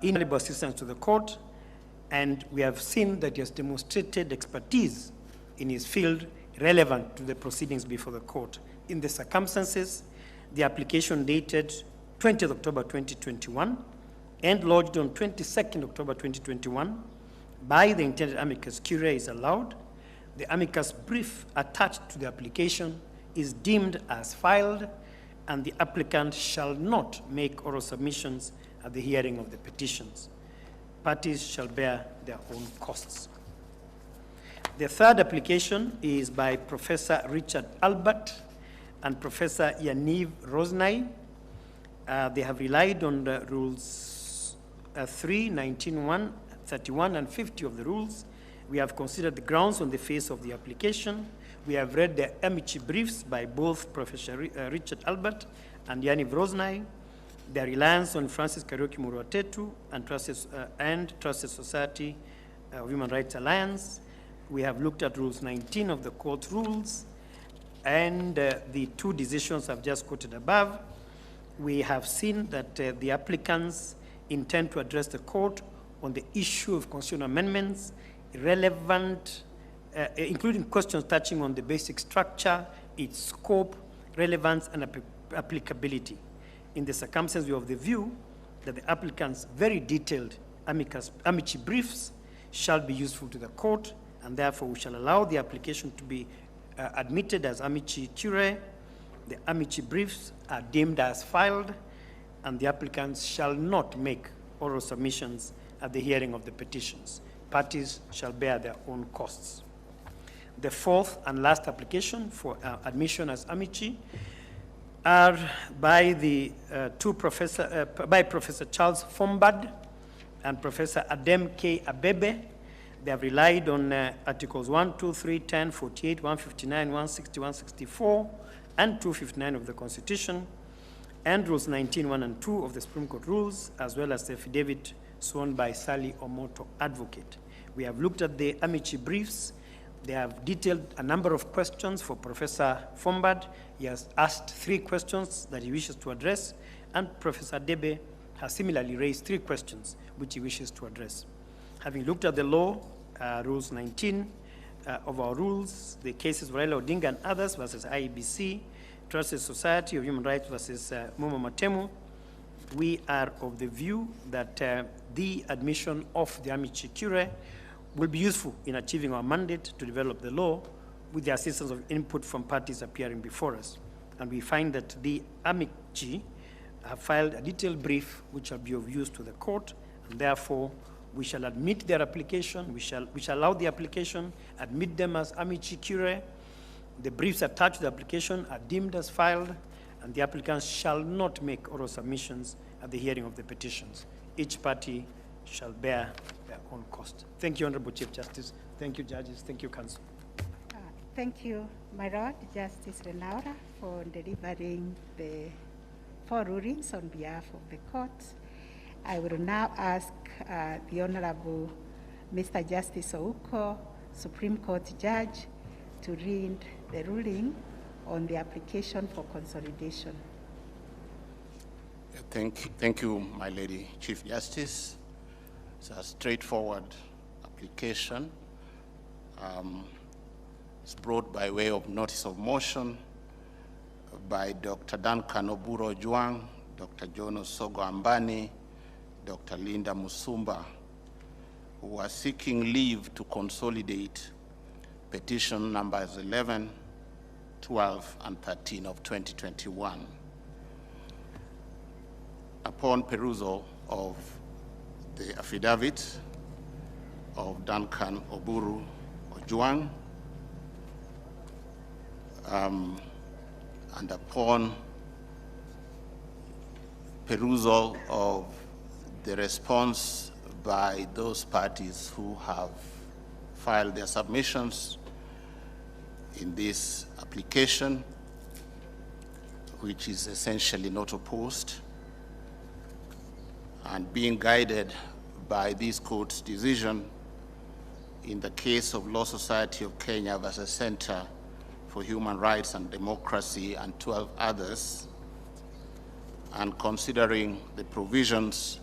invaluable assistance to the court, and we have seen that he has demonstrated expertise in his field relevant to the proceedings before the court. In the circumstances, the application dated 20th October 2021 and lodged on 22nd October 2021 by the intended amicus curiae is allowed. The amicus brief attached to the application is deemed as filed, and the applicant shall not make oral submissions at the hearing of the petitions. Parties shall bear their own costs. The third application is by Professor Richard Albert and Professor Yaniv Rosnai. They have relied on the rules 3, 19.1, 31, and 50 of the rules. We have considered the grounds on the face of the application. We have read the amici briefs by both Professor Richard Albert and Yaniv Rosnai. Their reliance on Francis Kariuki Muruatetu and Trusted Society of Human Rights Alliance. We have looked at rules 19 of the court rules and the two decisions I've just quoted above. We have seen that the applicants intend to address the court on the issue of constitutional amendments relevant, including questions touching on the basic structure, its scope, relevance, and applicability. In the circumstances, we have the view that the applicant's very detailed amici briefs shall be useful to the court, and therefore we shall allow the application to be admitted as amici curiae. The amici briefs are deemed as filed, and the applicants shall not make oral submissions at the hearing of the petitions. Parties shall bear their own costs. The fourth and last application for admission as amici are by the by Professor Charles Fombad and Professor Adem K. Abebe. They have relied on Articles 1, 2, 3, 10, 48, 159, 160, 164, and 259 of the Constitution, and Rules 19, 1 and 2 of the Supreme Court rules, as well as the affidavit sworn by Sally Omoto, advocate. We have looked at the amici briefs. They have detailed a number of questions for Professor Fombad. He has asked 3 questions that he wishes to address, and Professor Debe has similarly raised 3 questions which he wishes to address. Having looked at the law, Rules 19 of our rules, the cases of Raila Odinga and others versus IEBC, Trusted Society of Human Rights versus Momo Matemu, we are of the view that the admission of the amici curiae will be useful in achieving our mandate to develop the law with the assistance of input from parties appearing before us. And we find that the amici have filed a detailed brief which shall be of use to the court, and therefore we shall admit their application, we shall allow the application, admit them as amici curiae. The briefs attached to the application are deemed as filed, and the applicants shall not make oral submissions at the hearing of the petitions. Each party shall bear their own cost. Thank you, Honorable Chief Justice. Thank you, judges. Thank you, Counsel. Thank you, my Lord, Justice Renaura, for delivering the 4 rulings on behalf of the court. I will now ask the Honorable Mr. Justice Ouko, Supreme Court Judge, to read the ruling on the application for consolidation. Thank you, my Lady Chief Justice. It's a straightforward application. It's brought by way of notice of motion by Dr. Duncan Oburo Juang, Dr. Jono Sogo Ambani, Dr. Linda Musumba, who are seeking leave to consolidate petition numbers 11, 12, and 13 of 2021. Upon perusal of the affidavit of Duncan Oburu Ojuang, and upon perusal of the response by those parties who have filed their submissions in this application, which is essentially not opposed, and being guided by this court's decision in the case of Law Society of Kenya versus Center for Human Rights and Democracy and 12 others, and considering the provisions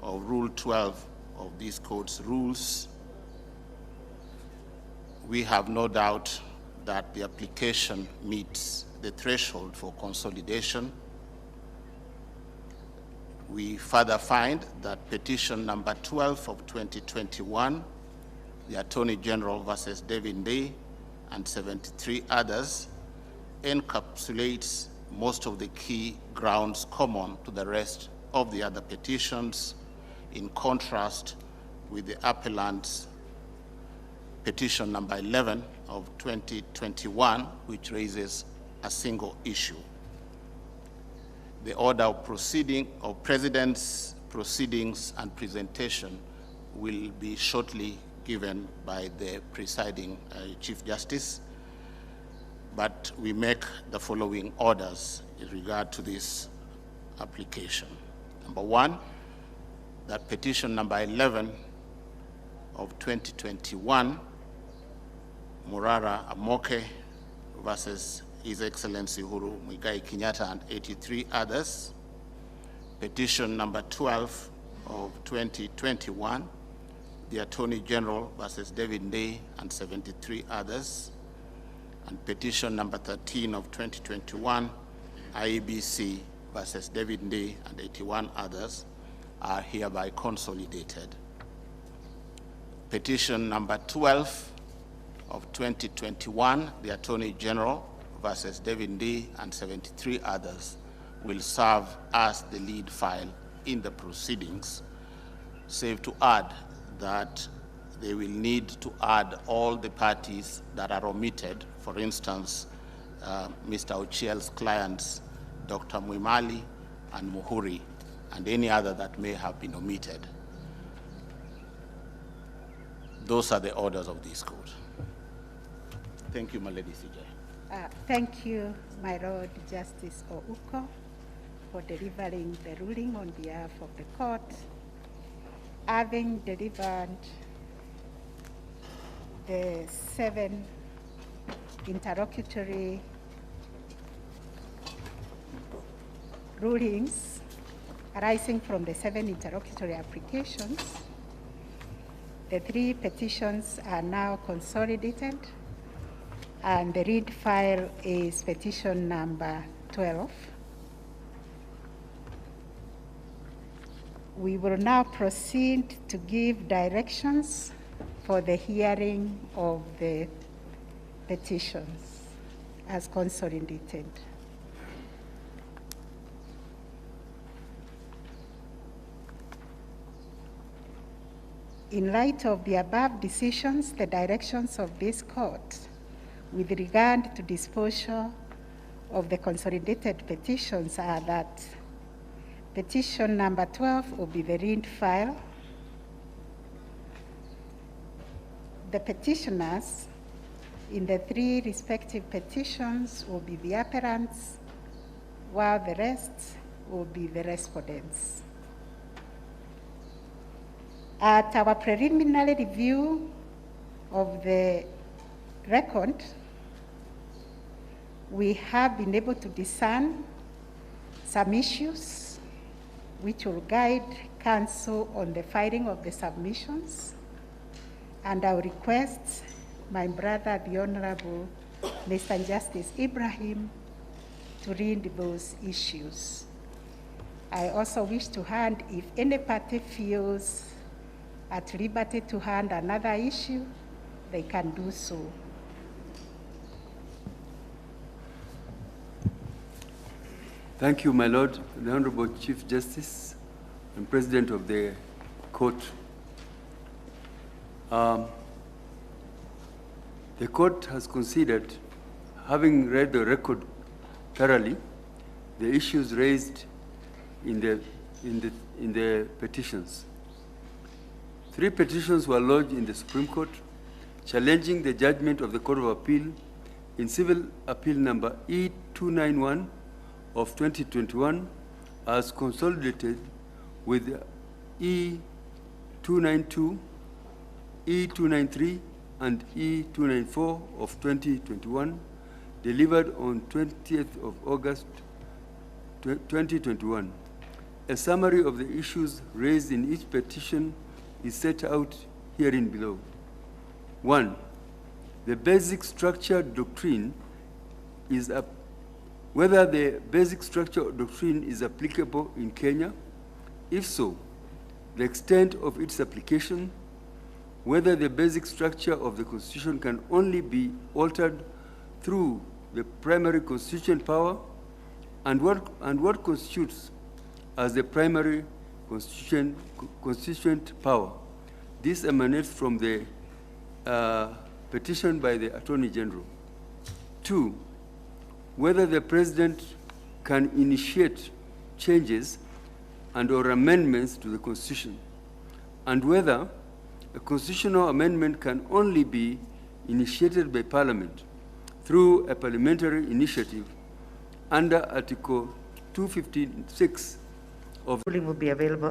of Rule 12 of this court's rules, we have no doubt that the application meets the threshold for consolidation. We further find that petition number 12 of 2021, the Attorney General versus David Day and 73 others, encapsulates most of the key grounds common to the rest of the other petitions, in contrast with the appellant's petition number 11 of 2021, which raises a single issue. The order of President's proceedings and presentation will be shortly given by the presiding Chief Justice, but we make the following orders in regard to this application. Number one, that petition number 11 of 2021, Murara Amoke versus His Excellency Uhuru Muigai Kenyatta and 83 others. Petition number 12 of 2021, the Attorney General versus David Day and 73 others. And petition number 13 of 2021, IEBC versus David Day and 81 others are hereby consolidated. Petition number 12 of 2021, the Attorney General versus David Day and 73 others will serve as the lead file in the proceedings, save to add that they will need to add all the parties that are omitted, for instance, Mr. Ochiel's clients, Dr. Mwimali and Muhuri, and any other that may have been omitted. Those are the orders of this court. Thank you, my lady CJ. Thank you, my Lord Justice Ouko, for delivering the ruling on behalf of the court. Having delivered the 7 interlocutory rulings arising from the 7 interlocutory applications, the 3 petitions are now consolidated, and the read file is petition number 12. We will now proceed to give directions for the hearing of the petitions as consolidated. In light of the above decisions, the directions of this court with regard to disposal of the consolidated petitions are that petition number 12 will be the read file. The petitioners in the 3 respective petitions will be the appellants, while the rest will be the respondents. At our preliminary review of the record, we have been able to discern some issues which will guide counsel on the filing of the submissions, and I will request my brother, the Honorable Mr. Justice Ibrahim, to read those issues. I also wish to hand, if any party feels at liberty to hand another issue, they can do so. Thank you, my Lord, the Honorable Chief Justice and President of the Court. The Court has considered, having read the record thoroughly, the issues raised in the petitions. 3 petitions were lodged in the Supreme Court, challenging the judgment of the Court of Appeal in Civil Appeal number E291 of 2021 as consolidated with E292, E293, and E294 of 2021, delivered on 20th of August 2021. A summary of the issues raised in each petition is set out herein below. 1. The basic structure doctrine is whether the basic structure doctrine is applicable in Kenya. If so, the extent of its application, whether the basic structure of the Constitution can only be altered through the primary constituent power, and what constitutes as the primary constituent power. This emanates from the petition by the Attorney General. 2, whether the President can initiate changes and/or amendments to the Constitution, and whether a constitutional amendment can only be initiated by Parliament through a parliamentary initiative under Article 256 of... Ruling will be available